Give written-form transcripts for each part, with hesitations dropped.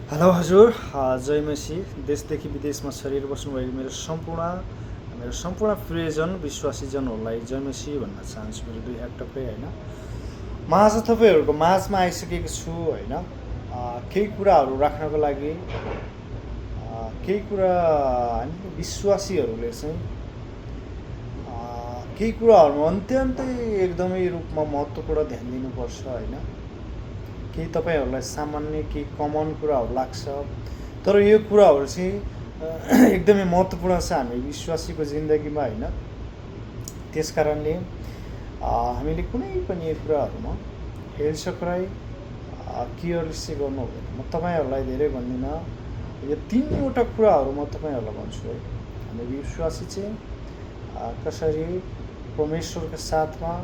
Hello हजुर, जय मसी। देशदेखि विदेशमा छरिएर बस्नुभएको मेरो सम्पूर्ण प्रियजन विश्वासीजनहरूलाई जय मसी भन्न चाहन्छु। मेरो दुई हात टक्कै होइन, म आज तपाईँहरूको माझमा आइसकेको छु होइन। केही कुराहरू राख्नको लागि केही कुरा हामी विश्वासीहरूले चाहिँ केही कुराहरूमा अत्यन्तै एकदमै रूपमा महत्त्वपूर्ण ध्यान दिनुपर्छ होइन। केही तपाईँहरूलाई सामान्य केही कमन कुराहरू लाग्छ, तर यो कुराहरू चाहिँ एकदमै महत्त्वपूर्ण छ हामी विश्वासीको जिन्दगीमा होइन। त्यस कारणले हामीले कुनै पनि यो कुराहरूमा हेलचक्राइ केयरलेस चाहिँ गर्नु हुँदैन। म तपाईँहरूलाई धेरै भन्दिनँ, यो तिनवटा कुराहरू म तपाईँहरूलाई भन्छु है। हामी विश्वासी चाहिँ कसरी परमेश्वरको साथमा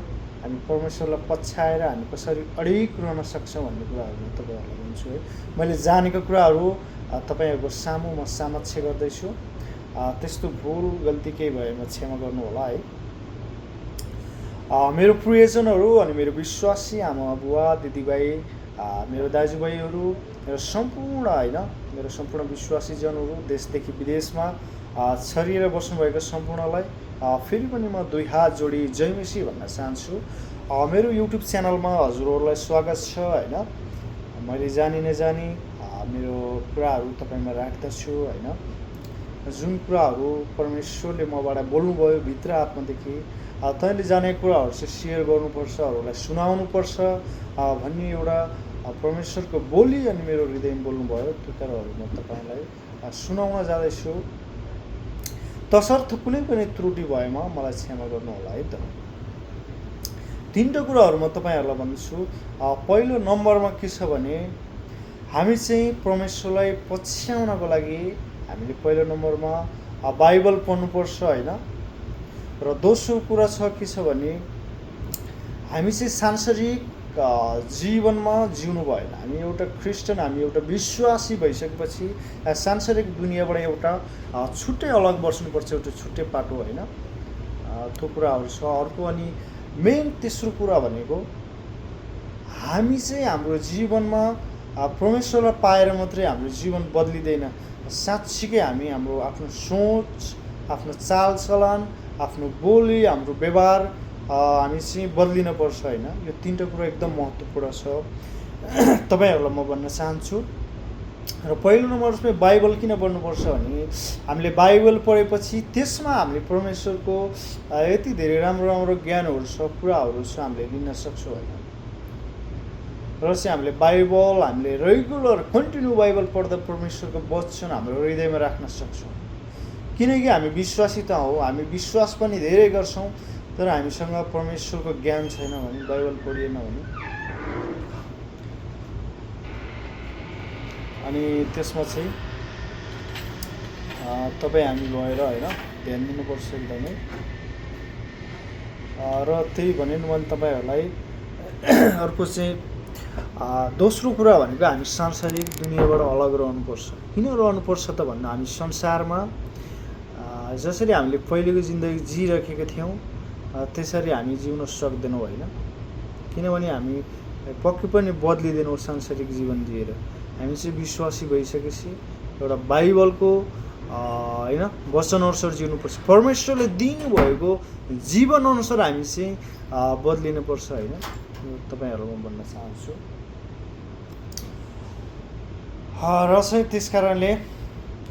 हामी परमेश्वरलाई पछ्याएर हामी कसरी अडिग रहन सक्छौँ भन्ने कुराहरू म तपाईँहरूलाई भन्छु है। मैले जानेको कुराहरू तपाईँहरूको सामु म सामक्ष गर्दैछु। त्यस्तो भुल गल्ती केही भएमा क्षमा गर्नु होला है। मेरो प्रियजनहरू अनि मेरो विश्वासी आमा बुवा दिदीभाइ, मेरो दाजुभाइहरू, मेरो सम्पूर्ण होइन, मेरो सम्पूर्ण विश्वासीजनहरू देशदेखि विदेशमा छरिएर बस्नुभएको सम्पूर्णलाई फेरि पनि म दुई हात जोडी जय मसी भन्न चाहन्छु। मेरो युट्युब च्यानलमा हजुरहरूलाई स्वागत छ होइन। मैले जानी नजानी मेरो कुराहरू तपाईँमा राख्दछु होइन। जुन कुराहरू परमेश्वरले मबाट बोल्नुभयो भित्र आत्मादेखि, तैँले जानेको कुराहरू चाहिँ सेयर गर्नुपर्छ, अरूलाई सुनाउनुपर्छ भन्ने एउटा परमेश्वरको बोली अनि मेरो हृदयमा बोल्नुभयो। त्यो कुराहरू म तपाईँलाई सुनाउन जाँदैछु। तसर्थ कुनै पनि त्रुटि भएमा मलाई क्षमा गर्नु होला है त। तिनवटा कुराहरू म तपाईँहरूलाई भन्छु। पहिलो नम्बरमा के छ भने हामी चाहिँ परमेश्वरलाई पछ्याउनको लागि हामीले पहिलो नम्बरमा बाइबल पढ्नुपर्छ होइन। र दोस्रो कुरा छ के छ भने हामी चाहिँ सांसारिक जीवनमा जिउनु भएन। हामी एउटा क्रिस्चियन, हामी एउटा विश्वासी भइसकेपछि सांसारिक दुनियाँबाट एउटा छुट्टै अलग बस्नुपर्छ, एउटा छुट्टै पाटो होइन। त्यो कुराहरू छ। अर्को अनि मेन तेस्रो कुरा भनेको हामी चाहिँ हाम्रो जीवनमा परमेश्वरलाई पाएर मात्रै हाम्रो जीवन बदलिँदैन। साँच्चीकै हामी हाम्रो आफ्नो सोच, आफ्नो चालचलन, आफ्नो बोली, हाम्रो व्यवहार हामी चाहिँ बदलिनुपर्छ होइन। यो तिनवटा कुरा एकदम महत्त्वपूर्ण छ तपाईँहरूलाई म भन्न चाहन्छु। र पहिलो नम्बरमा बाइबल किन पढ्नुपर्छ भने हामीले बाइबल पढेपछि त्यसमा हामीले परमेश्वरको यति धेरै राम्रो राम्रो ज्ञानहरू छ, कुराहरू छ, हामीले लिन सक्छौँ होइन। र चाहिँ हामीले बाइबल हामीले रेगुलर कन्टिन्यू बाइबल पढ्दा परमेश्वरको वचन हाम्रो हृदयमा राख्न सक्छौँ। किनकि हामी विश्वासी त हौँ, हामी विश्वास पनि धेरै गर्छौँ, तर हामीसँग परमेश्वरको ज्ञान छैन भने, बाइबल पढिएन भने, अनि त्यसमा चाहिँ तपाईँ हामी भएर होइन ध्यान दिनुपर्छ एकदमै। र त्यही भने मैले तपाईँहरूलाई अर्को चाहिँ दोस्रो कुरा भनेको हामी सांसारिक दुनियाँबाट अलग रहनुपर्छ। किन रहनुपर्छ त भन्दा हामी संसारमा जसरी हामीले पहिलेको जिन्दगी जिइराखेका थियौँ त्यसरी हामी जिउन सक्दैनौँ होइन। किनभने हामी पक्कै पनि बदलिँदैनौँ सांसारिक जीवन दिएर। हामी चाहिँ विश्वासी भइसकेपछि एउटा बाइबलको होइन वचनअनुसार जिउनुपर्छ। परमेश्वरले दिनुभएको जीवनअनुसार हामी चाहिँ बदलिनुपर्छ होइन। तपाईँहरूलाई म भन्न चाहन्छु। र चाहिँ त्यस कारणले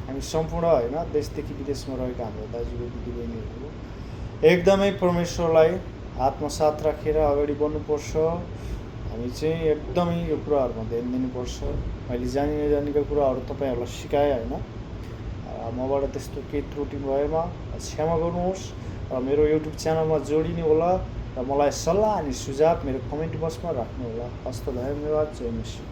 हामी सम्पूर्ण होइन देशदेखि विदेशमा रहेका हाम्रो दाजुभाइ दिदीबहिनीहरू एकदमै परमेश्वरलाई आत्मसात राखेर अगाडि बढ्नुपर्छ। हामी चाहिँ एकदमै यो कुराहरूमा ध्यान दिनुपर्छ। मैले जानी नजानेका कुराहरू तपाईँहरूलाई सिकाएँ होइन। मबाट त्यस्तो केही त्रुटि भएमा क्षमा गर्नुहोस्। र मेरो युट्युब च्यानलमा जोडिनु होला र मलाई सल्लाह अनि सुझाव मेरो कमेन्ट बक्समा राख्नु होला। हस्त धन्यवाद। जय मसी।